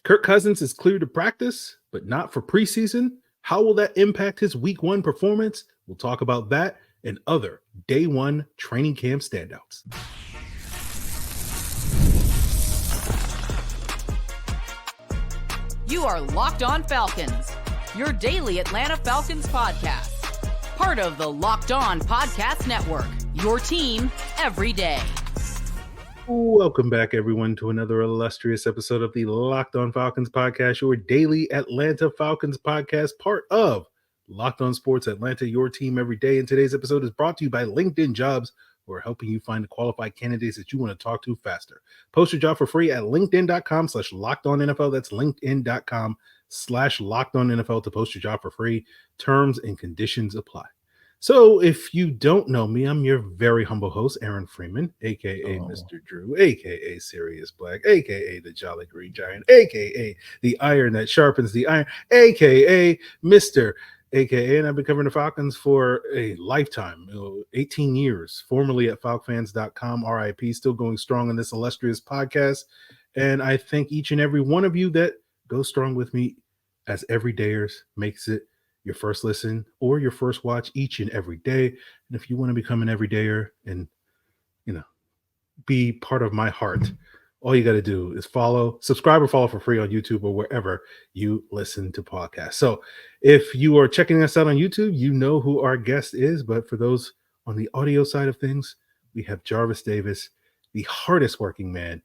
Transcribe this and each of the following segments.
Kirk Cousins is cleared to practice, but not for preseason. How will that impact his week one performance? We'll talk about that and other day one training camp standouts. You are Locked On Falcons, your daily Atlanta Falcons podcast. Part of the Locked On Podcast Network, your team every day. Welcome back, everyone, to another illustrious episode of the Locked On Falcons podcast, your daily Atlanta Falcons podcast, part of Locked On Sports Atlanta, your team every day. And today's episode is brought to you by LinkedIn Jobs, who are helping you find the qualified candidates that you want to talk to faster. Post your job for free at linkedin.com/LockedOnNFL. That's linkedin.com/LockedOnNFL to post your job for free. Terms and conditions apply. So if you don't know me, I'm your very humble host, Aaron Freeman, a.k.a. Mr. Drew, a.k.a. Sirius Black, a.k.a. the Jolly Green Giant, a.k.a. the iron that sharpens the iron, a.k.a. Mr. a.k.a. and I've been covering the Falcons for a lifetime, 18 years, formerly at falcfans.com, RIP, still going strong on this illustrious podcast. And I thank each and every one of you that go strong with me as everydayers, makes it your first listen or your first watch each and every day. And if you want to become an everydayer and, be part of my heart, all you got to do is subscribe or follow for free on YouTube or wherever you listen to podcasts. So if you are checking us out on YouTube, you know who our guest is. But for those on the audio side of things, we have Jarvis Davis, the hardest working man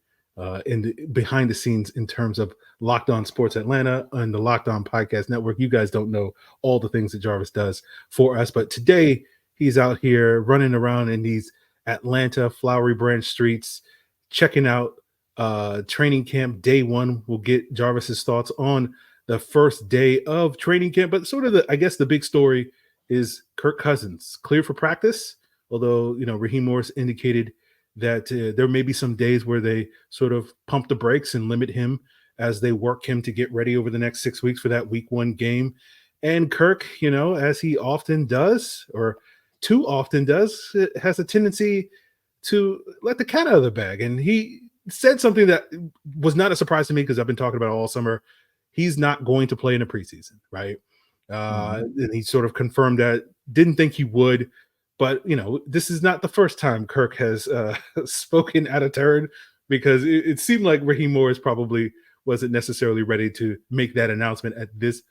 behind the scenes in terms of Locked On Sports Atlanta and the Locked On Podcast Network. You guys don't know all the things that Jarvis does for us, but today he's out here running around in these Atlanta Flowery Branch streets, checking out training camp day one. We'll get Jarvis's thoughts on the first day of training camp, but sort of the big story is Kirk Cousins cleared for practice, although Raheem Morris indicated that there may be some days where they sort of pump the brakes and limit him as they work him to get ready over the next 6 weeks for that week one game. And Kirk, as he often does, or too often does, has a tendency to let the cat out of the bag. And he said something that was not a surprise to me because I've been talking about it all summer. He's not going to play in the preseason, right? And he sort of confirmed that, didn't think he would. But, this is not the first time Kirk has spoken out of turn, because it seemed like Raheem Morris probably wasn't necessarily ready to make that announcement at this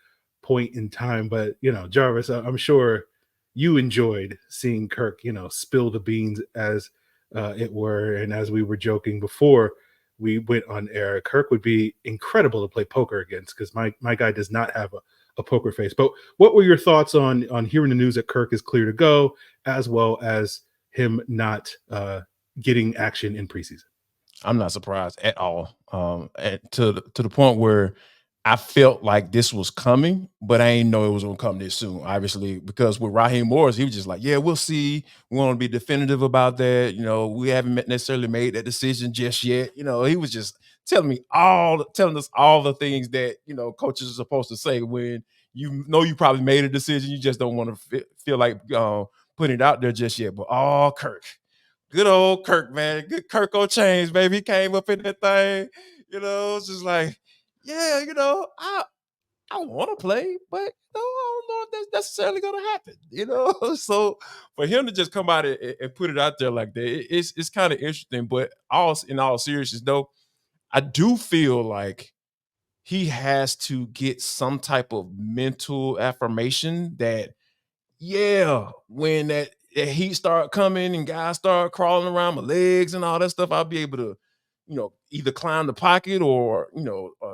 point in time. But, Jarvis, I'm sure you enjoyed seeing Kirk, spill the beans, as it were. And as we were joking before we went on air, Kirk would be incredible to play poker against, because my guy does not have a poker face. But what were your thoughts on hearing the news that Kirk is clear to go, as well as him not getting action in preseason? I'm not surprised at all. To the point where I felt like this was coming, but I didn't know it was going to come this soon, obviously, because with Raheem Morris, he was just like, yeah, we'll see. We want to be definitive about that. We haven't necessarily made that decision just yet. He was just telling us all the things that, coaches are supposed to say when you probably made a decision. You just don't want to feel like putting it out there just yet. But Kirk, good old Kirk, man, good Kirk O'Chains, baby. He came up in that thing, it's just like, yeah, I want to play, but I don't know if that's necessarily going to happen, So for him to just come out and put it out there like that, it's kind of interesting. But in all seriousness, though, I do feel like he has to get some type of mental affirmation that, when that heat start coming and guys start crawling around my legs and all that stuff, I'll be able to, either climb the pocket or,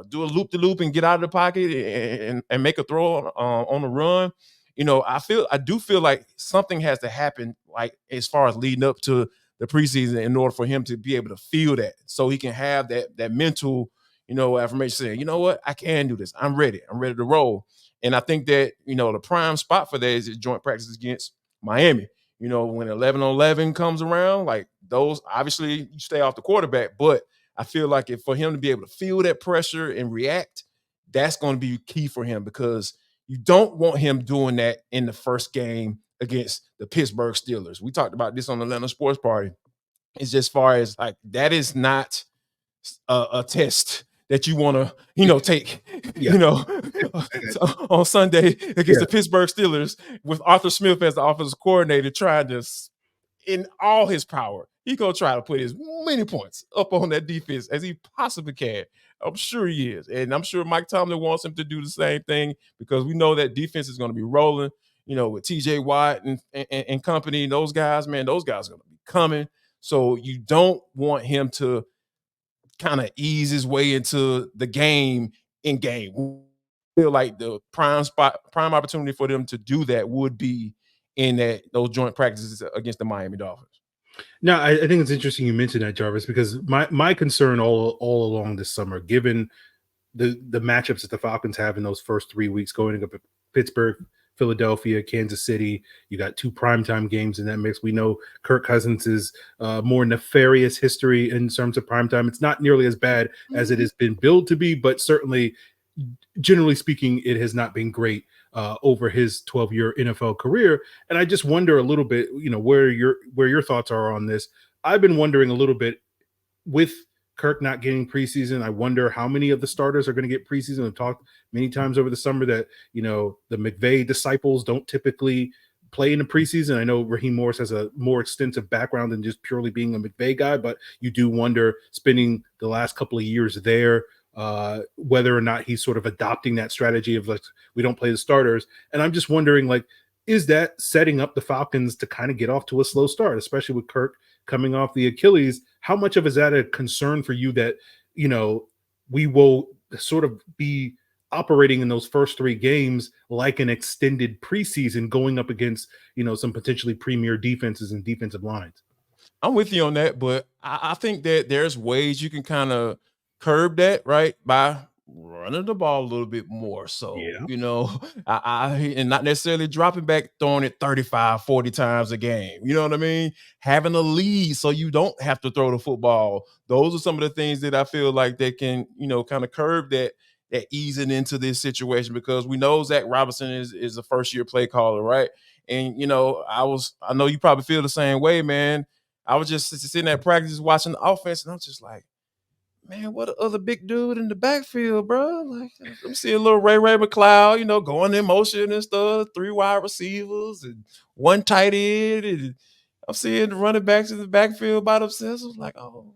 do a loop-de-loop and get out of the pocket and make a throw on the run. I do feel like something has to happen, like as far as leading up to the preseason, in order for him to be able to feel that, so he can have that mental, affirmation saying, you know what, I can do this. I'm ready to roll. And I think that, the prime spot for that is joint practice against Miami. When 11-on-11 comes around, like those, obviously you stay off the quarterback, but I feel like for him to be able to feel that pressure and react, that's going to be key for him, because you don't want him doing that in the first game against the Pittsburgh Steelers. We talked about this on the Atlanta Sports Party. It's just far as like, that is not a test that you want to, take, on Sunday against the Pittsburgh Steelers with Arthur Smith as the offensive coordinator trying to, in all his power, he's going to try to put as many points up on that defense as he possibly can. I'm sure he is. And I'm sure Mike Tomlin wants him to do the same thing because we know that defense is going to be rolling, with TJ Watt and company, those guys, man, those guys are going to be coming. So you don't want him to kind of ease his way into the game in game. I feel like the prime opportunity for them to do that would be in those joint practices against the Miami Dolphins. No, I think it's interesting you mentioned that, Jarvis, because my concern all along this summer, given the matchups that the Falcons have in those first 3 weeks, going up at Pittsburgh, Philadelphia, Kansas City, you got 2 primetime games in that mix. We know Kirk Cousins is more nefarious history in terms of primetime. It's not nearly as bad as it has been billed to be, but certainly, generally speaking, it has not been great over his 12-year NFL career. And I just wonder a little bit, where your thoughts are on this. I've been wondering a little bit with Kirk not getting preseason. I wonder how many of the starters are going to get preseason. I've talked many times over the summer that, the McVay disciples don't typically play in the preseason. I know Raheem Morris has a more extensive background than just purely being a McVay guy, but you do wonder, spending the last couple of years there, whether or not he's sort of adopting that strategy of, like, we don't play the starters. And I'm just wondering, like, is that setting up the Falcons to kind of get off to a slow start, especially with Kirk coming off the Achilles? How much of is that a concern for you that, we will sort of be operating in those first 3 games like an extended preseason, going up against, some potentially premier defenses and defensive lines? I'm with you on that, but I think that there's ways you can kind of curb that, right, by running the ball a little bit more. So, and not necessarily dropping back, throwing it 35, 40 times a game. You know what I mean? Having a lead so you don't have to throw the football. Those are some of the things that I feel like they can, kind of curb that easing into this situation, because we know Zach Robinson is a first-year play caller, right? And, I know you probably feel the same way, man. I was just sitting at practice watching the offense, and I'm just like, man, what the other big dude in the backfield, bro? Like, I'm seeing little Ray McLeod, going in motion and stuff, 3 wide receivers and 1 tight end. And I'm seeing the running backs in the backfield by themselves. I was like, oh,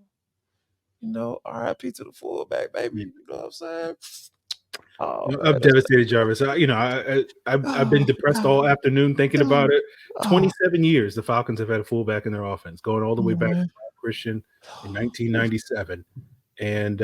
RIP to the fullback, baby. You know what I'm saying? Oh, I'm devastated, Jarvis. I've been depressed all afternoon thinking about it. 27 years the Falcons have had a fullback in their offense, going all the way back to Christian in 1997. And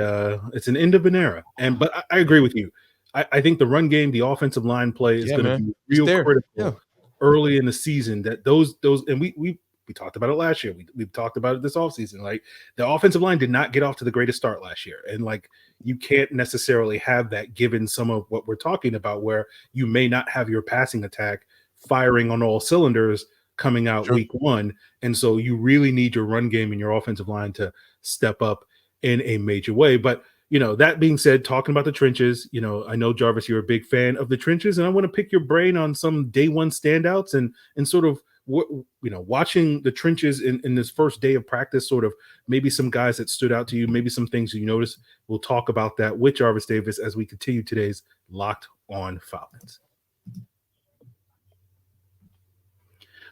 it's an end of an era. But I agree with you. I think the run game, the offensive line play is going to be real critical early in the season. That those and we talked about it last year. We've talked about it this offseason. Like, the offensive line did not get off to the greatest start last year. And, like, you can't necessarily have that given some of what we're talking about, where you may not have your passing attack firing on all cylinders coming out week 1. And so you really need your run game and your offensive line to step up in a major way. But, that being said, talking about the trenches, I know, Jarvis, you're a big fan of the trenches, and I want to pick your brain on some day one standouts and sort of, watching the trenches in this first day of practice, sort of maybe some guys that stood out to you, maybe some things you noticed. We'll talk about that with Jarvis Davis as we continue today's Locked On Falcons.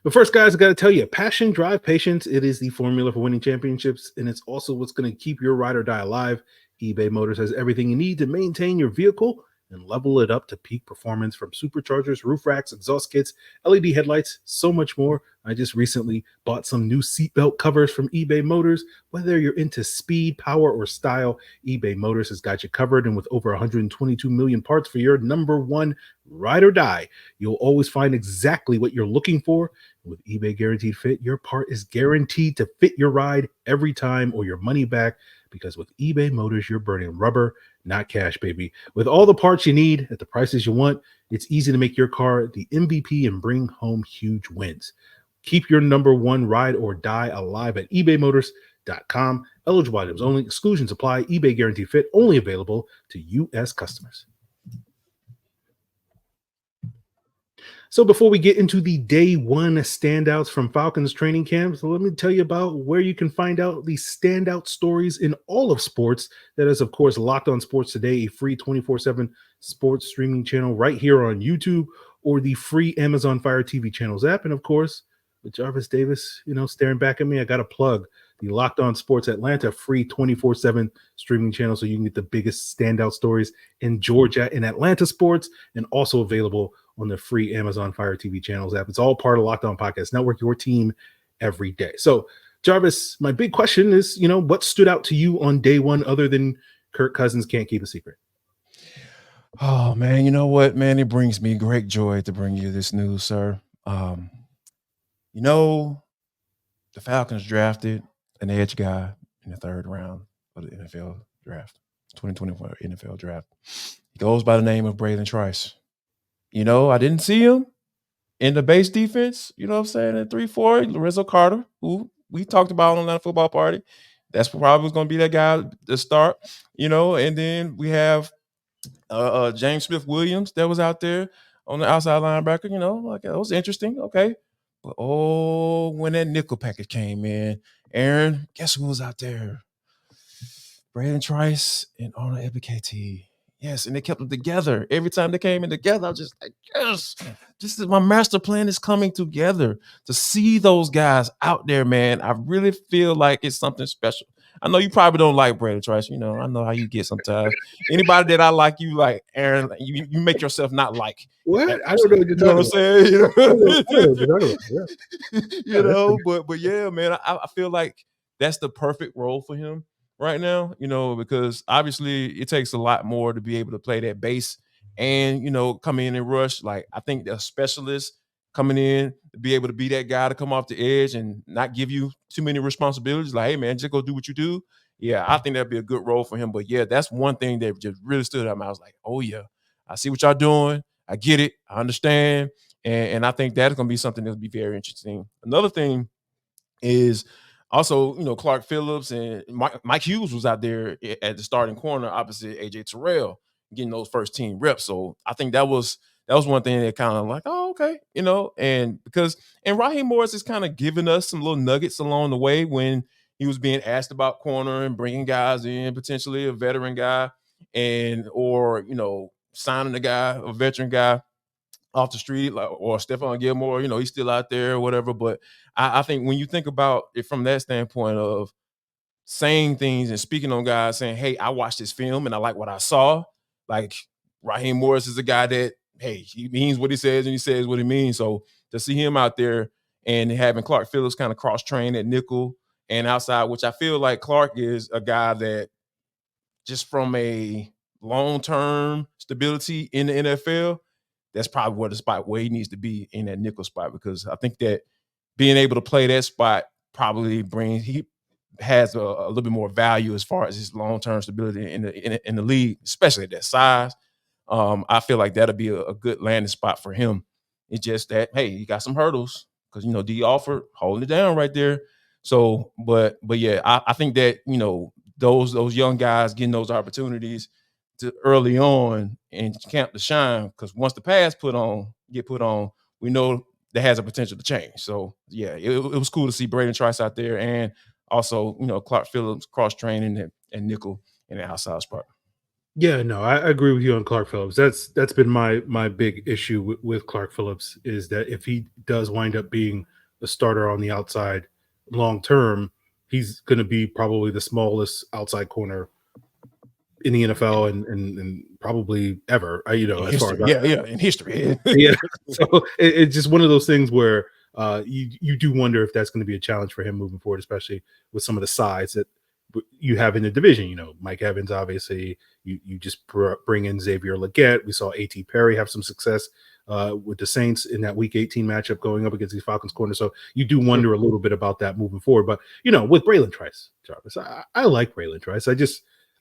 But first, guys, I got to tell you, passion, drive, patience, it is the formula for winning championships, and it's also what's going to keep your ride or die alive. eBay Motors has everything you need to maintain your vehicle and level it up to peak performance, from superchargers, roof racks, exhaust kits, LED headlights, so much more. I just recently bought some new seatbelt covers from eBay Motors. Whether you're into speed, power, or style, eBay Motors has got you covered. And with over 122 million parts for your number one ride or die, you'll always find exactly what you're looking for. With eBay Guaranteed Fit, your part is guaranteed to fit your ride every time, or your money back. Because with eBay Motors, you're burning rubber, not cash, baby. With all the parts you need at the prices you want, it's easy to make your car the MVP and bring home huge wins. Keep your number one ride or die alive at ebaymotors.com. Eligible items only. Exclusions apply. eBay Guaranteed Fit only available to U.S. customers. So before we get into the day one standouts from Falcons training camps, let me tell you about where you can find out the standout stories in all of sports. That is, of course, Locked On Sports Today, a free 24/7 sports streaming channel right here on YouTube, or the free Amazon Fire TV channels app. And of course, with Jarvis Davis, staring back at me, I got to plug the Locked On Sports Atlanta free 24/7 streaming channel so you can get the biggest standout stories in Georgia and Atlanta sports, and also available on the free Amazon Fire TV channels app. It's all part of Locked On Podcast Network, your team every day. So, Jarvis, my big question is, what stood out to you on day one other than Kirk Cousins can't keep a secret? Oh, man, you know what, man? It brings me great joy to bring you this news, sir. The Falcons drafted an edge guy in the 3rd round of the NFL draft, 2024 NFL draft. He goes by the name of Bralen Trice. I didn't see him in the base defense, you know what I'm saying, at 3-4, Lorenzo Carter, who we talked about on that football party. That's probably going to be that guy to start, and then we have James Smith-Williams that was out there on the outside linebacker, that was interesting, okay. But, when that nickel package came in, Aaron, guess who was out there? Bralen Trice and Arnold Ebiketie. Yes, and they kept them together. Every time they came in together, I was just like, yes, my master plan is coming together. To see those guys out there, man, I really feel like it's something special. I know you probably don't like Bralen Trice. I know how you get sometimes. Anybody that I like, you like, Aaron, you make yourself not like. What? I don't know what you're talking about. But yeah, man, I feel like that's the perfect role for him right now, because obviously it takes a lot more to be able to play that base and, come in and rush. Like, I think the specialist coming in to be able to be that guy to come off the edge and not give you too many responsibilities. Like, hey, man, just go do what you do. Yeah, I think that'd be a good role for him. But, yeah, that's one thing that just really stood out. I was like, oh, yeah, I see what y'all doing. I get it. I understand. And I think that's going to be something that'll be very interesting. Another thing is also, Clark Phillips and Mike Hughes was out there at the starting corner opposite AJ Terrell, getting those first team reps. So I think that was one thing that kind of like, oh, okay, and Raheem Morris is kind of giving us some little nuggets along the way when he was being asked about corner and bringing guys in, potentially a veteran guy, or signing a veteran guy off the street, or Stephon Gilmore, he's still out there or whatever. But I think when you think about it from that standpoint of saying things and speaking on guys, saying, hey, I watched this film and I like what I saw. Like, Raheem Morris is a guy that, hey, he means what he says and he says what he means. So to see him out there and having Clark Phillips kind of cross-train at nickel and outside, which I feel like Clark is a guy that just from a long-term stability in the NFL, that's probably where the spot where he needs to be, in that nickel spot, because I think that being able to play that spot probably he has a little bit more value as far as his long-term stability in the league, especially at that size. I feel like that'll be a good landing spot for him. It's just that, hey, he got some hurdles because, D Alford holding it down right there. So, but yeah, I think that, those young guys getting those opportunities to early on in camp to shine, because once the pads get put on, we know that has a potential to change. So yeah, it was cool to see Bralen Trice out there, and also Clark Phillips cross training and nickel in the outside spot. Yeah, no, I agree with you on Clark Phillips. That's been my big issue with Clark Phillips, is that if he does wind up being the starter on the outside long term, he's going to be probably the smallest outside corner in the NFL and probably ever, as far as in history. Yeah. So it's just one of those things where you do wonder if that's going to be a challenge for him moving forward, especially with some of the size that you have in the division. Mike Evans, obviously, you just bring in Xavier Legette. We saw A.T. Perry have some success with the Saints in that Week 18 matchup going up against these Falcons corners. So you do wonder a little bit about that moving forward. But, with Bralen Trice, Jarvis, I like Bralen Trice.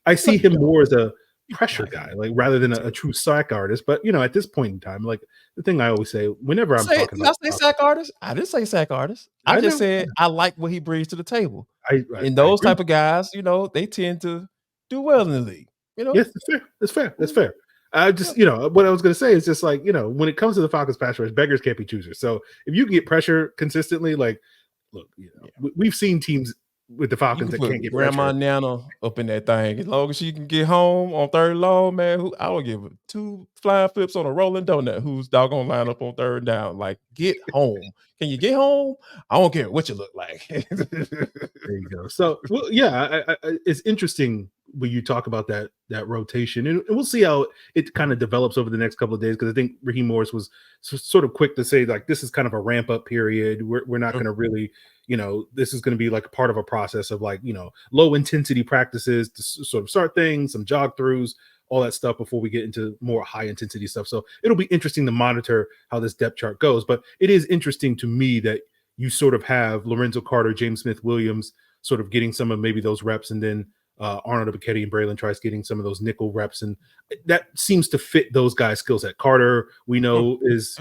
I see him more as a pressure guy, like, rather than a true sack artist. But, at this point in time, like, the thing I always say whenever I'm talking about sack artist, I didn't say sack artist. I just said I like what he brings to the table. And those type of guys, they tend to do well in the league. Yes, that's fair. That's fair. I just, what I was going to say is just like, when it comes to the Falcons pass rush, beggars can't be choosers. So if you can get pressure consistently, like, look, we've seen teams with the Falcons that can't get Grandma pressure. Nana up in that thing. As long as she can get home on third long, man, I will give her 2 flying flips on a rolling donut who's doggone line up on third down. Like, get home. Can you get home? I don't care what you look like. There you go. So, well, yeah, it's interesting when you talk about that rotation, and we'll see how it kind of develops over the next couple of days. Because I think Raheem Morris was sort of quick to say, like, this is kind of a ramp up period. We're not going to really, this is going to be like part of a process of like, low intensity practices to sort of start things, some jog throughs, all that stuff before we get into more high intensity stuff. So it'll be interesting to monitor how this depth chart goes. But it is interesting to me that you sort of have Lorenzo Carter, James Smith-Williams sort of getting some of maybe those reps, and then Arnold Ebiketie and Bralen Trice getting some of those nickel reps. And that seems to fit those guys' skill set. Carter, we know, is,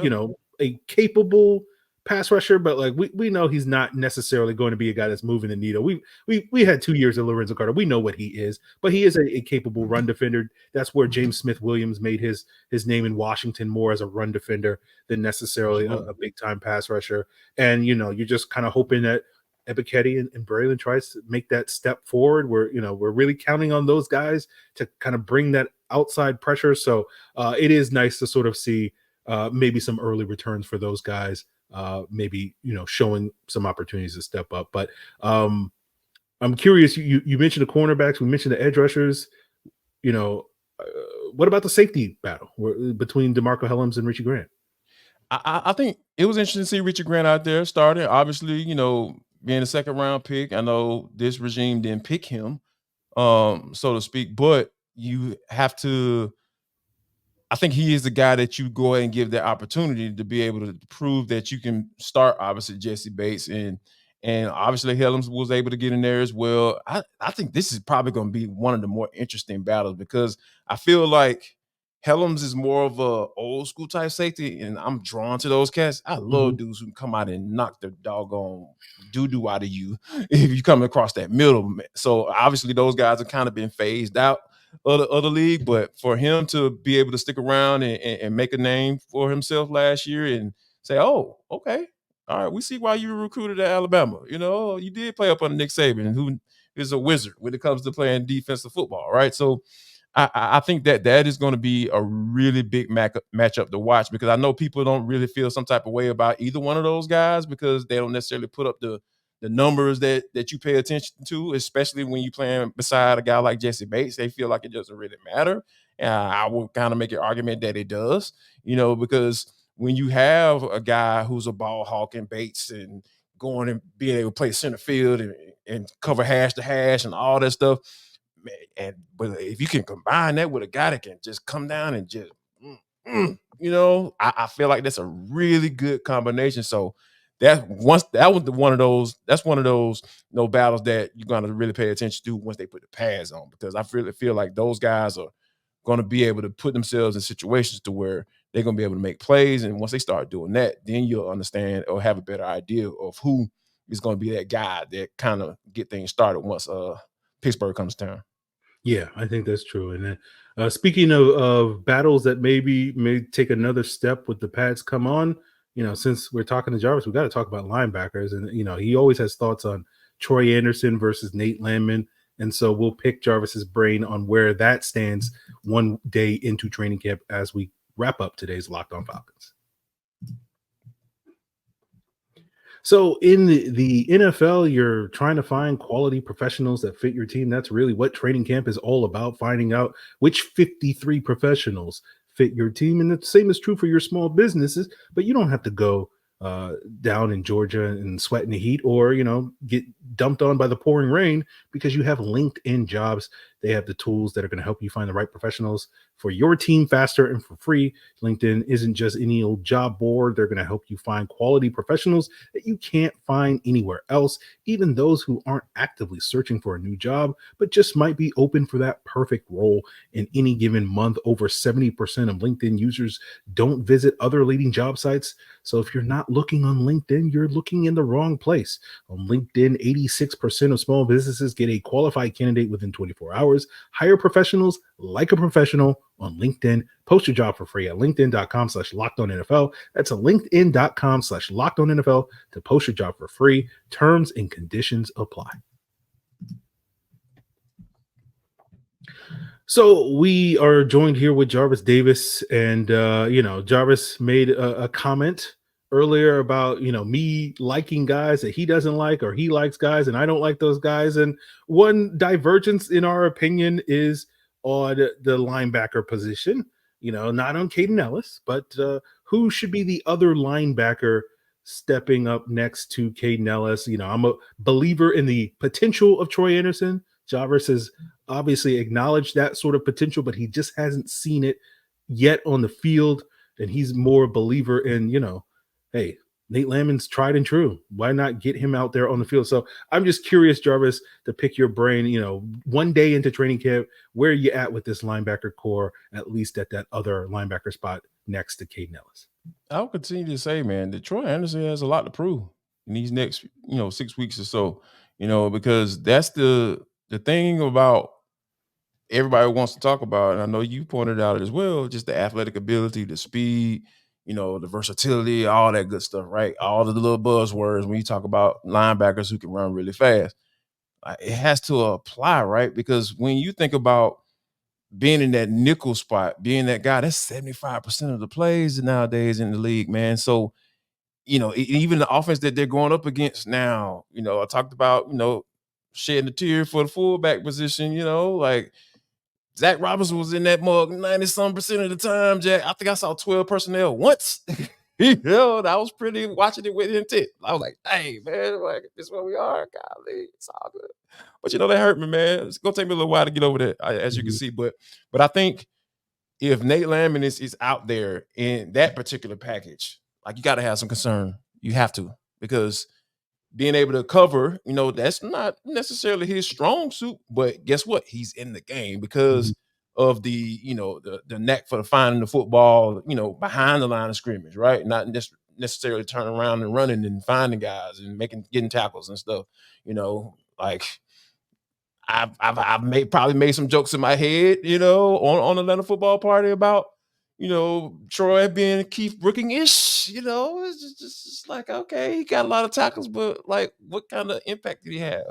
a capable pass rusher, but like we know he's not necessarily going to be a guy that's moving the needle. We had 2 years of Lorenzo Carter. We know what he is, but he is a capable run defender. That's where James Smith-Williams made his name in Washington more as a run defender than necessarily a big time pass rusher. And you're just kind of hoping that Ebiketie and Bralen Trice make that step forward. We're really counting on those guys to kind of bring that outside pressure. So it is nice to sort of see maybe some early returns for those guys. Maybe showing some opportunities to step up. But I'm curious. You mentioned the cornerbacks. We mentioned the edge rushers. What about the safety battle between Demarcco Hellams and Richie Grant? I think it was interesting to see Richie Grant out there starting. Obviously, being a second round pick. I know this regime didn't pick him, so to speak, but you have to. I think he is the guy that you go ahead and give that opportunity to be able to prove that you can start, obviously, Jesse Bates. And obviously Hellams was able to get in there as well. I think this is probably going to be one of the more interesting battles because I feel like Hellams is more of a old school type safety, and I'm drawn to those cats. I love dudes who can come out and knock the doggone doo-doo out of you if you come across that middle. So obviously those guys have kind of been phased out of the league, but for him to be able to stick around and make a name for himself last year and say, oh, okay, all right, we see why you were recruited at Alabama. You did play up under Nick Saban, who is a wizard when it comes to playing defensive football, right? So I think that is going to be a really big matchup to watch because I know people don't really feel some type of way about either one of those guys because they don't necessarily put up the numbers that you pay attention to, especially when you're playing beside a guy like Jesse Bates. They feel like it doesn't really matter. I will kind of make an argument that it does, because when you have a guy who's a ball hawk and Bates and going and being able to play center field and cover hash to hash and all that stuff, but if you can combine that with a guy that can just come down and just, I feel like that's a really good combination. So that's one of those battles that you're going to really pay attention to once they put the pads on, because I really feel like those guys are going to be able to put themselves in situations to where they're going to be able to make plays. And once they start doing that, then you'll understand or have a better idea of who is going to be that guy that kind of get things started once Pittsburgh comes to town. Yeah, I think that's true. And then speaking of battles that may take another step with the pads come on, since we're talking to Jarvis, we got to talk about linebackers. And, he always has thoughts on Troy Andersen versus Nate Landman. And so we'll pick Jarvis's brain on where that stands one day into training camp as we wrap up today's Locked On Falcons. So in the NFL, you're trying to find quality professionals that fit your team. That's really what training camp is all about, finding out which 53 professionals fit your team. And the same is true for your small businesses, but you don't have to go down in Georgia and sweat in the heat or, get dumped on by the pouring rain because you have LinkedIn Jobs. They have the tools that are going to help you find the right professionals for your team faster and for free. LinkedIn isn't just any old job board. They're going to help you find quality professionals that you can't find anywhere else, even those who aren't actively searching for a new job, but just might be open for that perfect role in any given month. Over 70% of LinkedIn users don't visit other leading job sites. So if you're not looking on LinkedIn, you're looking in the wrong place. On LinkedIn, 86% of small businesses get a qualified candidate within 24 hours. hours. Hire professionals like a professional on LinkedIn. Post your job for free at linkedin.com/LockedOnNFL. That's a linkedin.com/LockedOnNFL to post your job for free. Terms and conditions apply. So we are joined here with Jarvis Davis, and Jarvis made a comment earlier about me liking guys that he doesn't like, or he likes guys and I don't like those guys. And one divergence in our opinion is on the linebacker position. Not on Caden Ellis, but who should be the other linebacker stepping up next to Caden Ellis? I'm a believer in the potential of Troy Andersen. Jarvis has obviously acknowledged that sort of potential, but he just hasn't seen it yet on the field. And he's more a believer in, hey, Nate Landman's tried and true. Why not get him out there on the field? So I'm just curious, Jarvis, to pick your brain, one day into training camp, where are you at with this linebacker core, at least at that other linebacker spot next to Caden Ellis? I'll continue to say, man, that Troy Andersen has a lot to prove in these next, 6 weeks or so, because that's the thing about everybody wants to talk about, and I know you pointed out as well, just the athletic ability, the speed, the versatility, all that good stuff, right? All the little buzzwords when you talk about linebackers who can run really fast. It has to apply, right? Because when you think about being in that nickel spot, being that guy, that's 75% of the plays nowadays in the league, man. So, even the offense that they're going up against now, I talked about, shedding the tear for the fullback position, like Zach Robinson was in that mug 90-some% of the time, Jack. I think I saw 12 personnel once. That was pretty watching it with intent. I was like, hey, man, like, this is where we are. Golly, it's all good. But, that hurt me, man. It's going to take me a little while to get over that, as you can see. But I think if Nate Landman is out there in that particular package, like, you got to have some concern. You have to, because being able to cover, that's not necessarily his strong suit, but guess what? He's in the game because of the knack for finding the football, behind the line of scrimmage, right? Not necessarily turning around and running and finding guys and getting tackles and stuff. Like I've probably made some jokes in my head, on Atlanta Football Party about, Troy being Keith Brooking-ish, it's just like, okay, he got a lot of tackles, but like, what kind of impact did he have?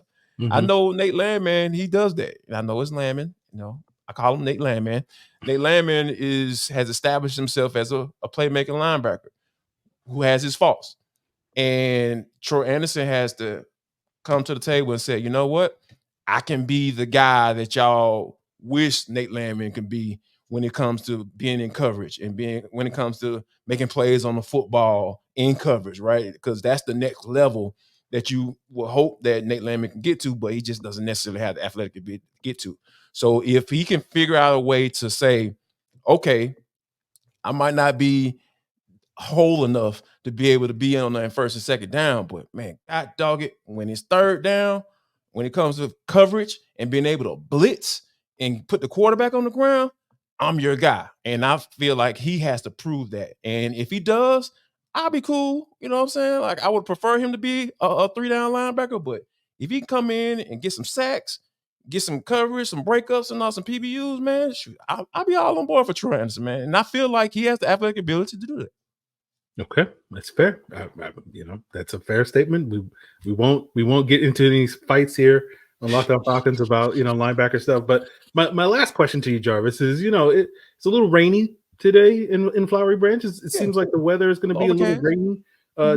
I know Nate Landman, he does that. And I know it's Landman, I call him Nate Landman. Nate Landman has established himself as a playmaking linebacker who has his faults. And Troy Andersen has to come to the table and say, you know what? I can be the guy that y'all wish Nate Landman can be when it comes to being in coverage and when it comes to making plays on the football in coverage, right? Because that's the next level that you will hope that Nate Landman can get to, but he just doesn't necessarily have the athletic ability to get to. So if he can figure out a way to say, okay, I might not be whole enough to be able to be on that first and second down, but man, God dog it, when it's third down, when it comes to coverage and being able to blitz and put the quarterback on the ground, I'm your guy. And I feel like he has to prove that. And if he does, I'll be cool. You know what I'm saying? Like, I would prefer him to be a 3-down linebacker, but if he can come in and get some sacks, get some coverage, some breakups, and all some PBUs, man, shoot, I'll be all on board for Troy Andersen, man. And I feel like he has the athletic ability to do that. Okay, that's fair. That's a fair statement. We won't get into any fights here on Locked On Falcons about linebacker stuff. But my last question to you, Jarvis, is it's a little rainy today in Flowery Branch. It seems like the weather is going to be a little rainy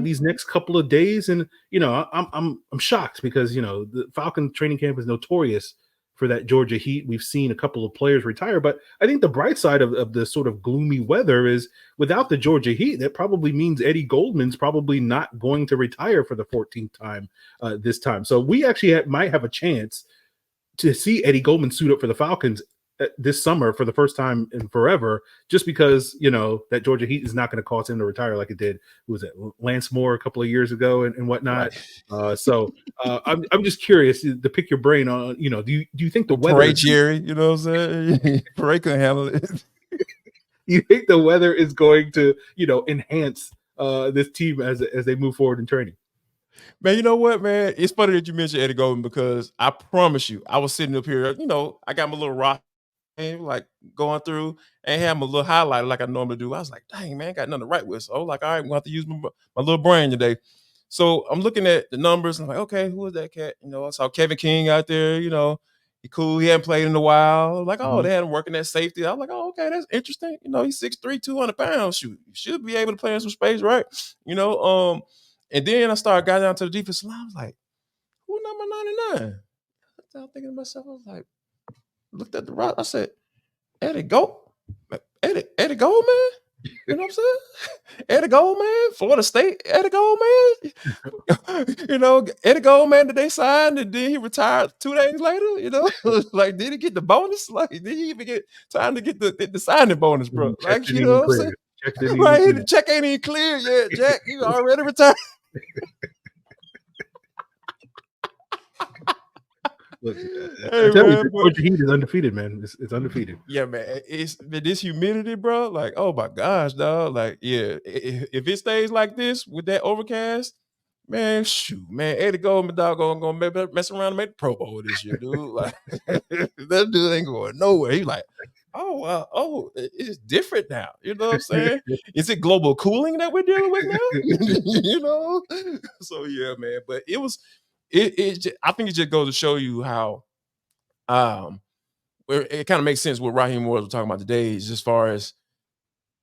these next couple of days, and I'm shocked because the Falcon training camp is notorious for that Georgia heat. We've seen a couple of players retire, but I think the bright side of the sort of gloomy weather is without the Georgia heat, that probably means Eddie Goldman's probably not going to retire for the 14th time this time. So we actually might have a chance to see Eddie Goldman suit up for the Falcons this summer for the first time in forever, just because that Georgia heat is not going to cause him to retire like it did. Who was it, Lance Moore a couple of years ago and whatnot. Right. So I'm just curious to pick your brain on do you think the weather? Parade Jerry, you know what I'm saying? Parade can handle it. You think the weather is going to enhance this team as they move forward in training? Man, you know what, man? It's funny that you mentioned Eddie Goldman because I promise you, I was sitting up here, I got my little rock and like going through and had my little highlight like I normally do. I was like, dang, man, got nothing to write with. So like, all right, I'm gonna have to use my little brain today. So I'm looking at the numbers. And I'm like, okay, who is that cat? I saw Kevin King out there, he cool. He hadn't played in a while. Like, oh, they had him working at safety. I was like, oh, okay, that's interesting. He's 6'3", 200 pounds. Shoot, you should be able to play in some space, right? And then I got down to the defense line. I was like, who number 99? I was thinking to myself, I was like, looked at the rock. I said, Eddie Goldman? You know what I'm saying? Eddie Goldman, Florida State, Eddie Goldman. Eddie Goldman that they signed and then he retired 2 days later, like, did he get the bonus? Like, did he even get time to get the signing bonus, bro? Like, you know what I'm saying? Right, the check ain't even clear yet, Jack. You already retired. Look, I tell you, Georgia Heat is undefeated, man. It's undefeated. Yeah, man. It's this humidity, bro. Like, oh my gosh, dog. Like, yeah, if it stays like this with that overcast, man, shoot, man, Eddie Goldman, dog, gonna mess around and make the Pro Bowl this year, dude. Like, that dude ain't going nowhere. He's like, it's different now. You know what I'm saying? Is it global cooling that we're dealing with now? So yeah, man. But it was. I think it just goes to show you how it kind of makes sense what Raheem Morris was talking about today, is as far as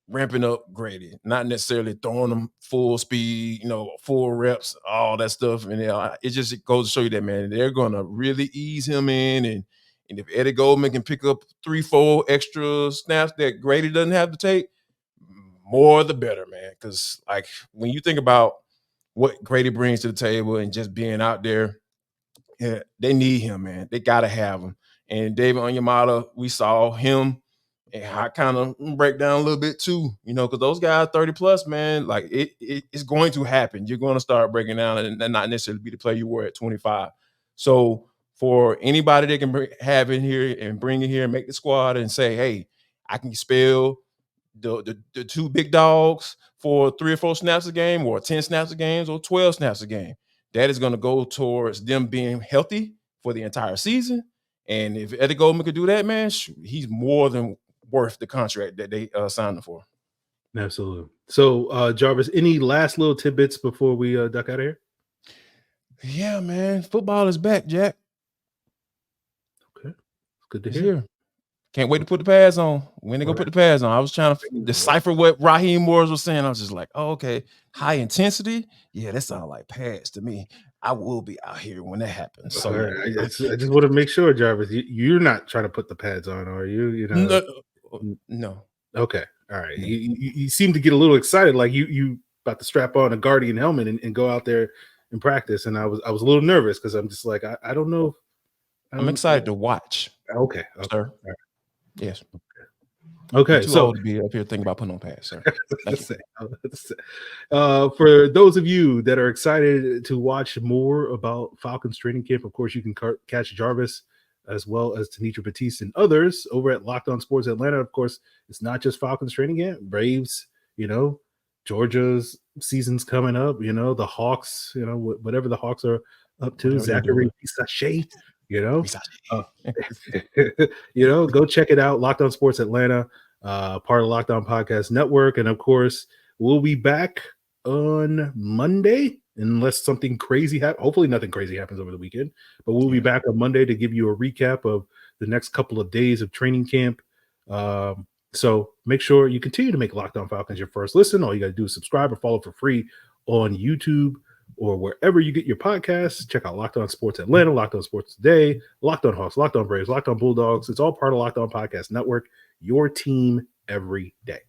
ramping up Grady, not necessarily throwing them full speed, full reps, all that stuff. And it goes to show you that, man, they're going to really ease him in. And if Eddie Goldman can pick up 3-4 extra snaps that Grady doesn't have to take, more the better, man. Because like when you think about what Grady brings to the table and just being out there, yeah, they need him, man. They got to have him. And David Onyemata, we saw him, and I kind of break down a little bit too, because those guys 30 plus, man, like it's going to happen. You're going to start breaking down and not necessarily be the player you were at 25. So for anybody that can have in here and bring in here and make the squad and say, hey, I can spell the two big dogs for 3 or 4 snaps a game, or 10 snaps a game, or 12 snaps a game. That is going to go towards them being healthy for the entire season. And if Eddie Goldman could do that, man, he's more than worth the contract that they signed him for. Absolutely. So, Jarvis, any last little tidbits before we duck out of here? Yeah, man. Football is back, Jack. Okay. Good to hear. Here. Can't wait to put the pads on. When they go put the pads on, I was trying to decipher what Raheem Morris was saying. I was just like, oh, okay, high intensity. Yeah, that sounds like pads to me. I will be out here when that happens. So I just want to make sure, Jarvis, you're not trying to put the pads on, are you? No. Okay, all right. You seem to get a little excited, like you about to strap on a Guardian helmet and go out there and practice. And I was a little nervous because I'm just like, I don't know. I'm excited to watch. Okay, sir. All right. Yes. Okay. So to be up here thinking about putting on pads, sir. For those of you that are excited to watch more about Falcons training camp, of course, you can catch Jarvis as well as Tanitra Batiste and others over at Locked On Sports Atlanta. Of course, it's not just Falcons training camp. Braves, Georgia's season's coming up. The Hawks, whatever the Hawks are up to. Zachary Sachet. Go check it out. Locked On Sports Atlanta, part of Locked On Podcast Network. And of course, we'll be back on Monday, unless something crazy happens. Hopefully nothing crazy happens over the weekend, but we'll be back on Monday to give you a recap of the next couple of days of training camp. So make sure you continue to make Locked On Falcons your first listen. All you got to do is subscribe or follow for free on YouTube or wherever you get your podcasts. Check out Locked On Sports Atlanta, Locked On Sports Today, Locked On Hawks, Locked On Braves, Locked On Bulldogs. It's all part of Locked On Podcast Network, your team every day.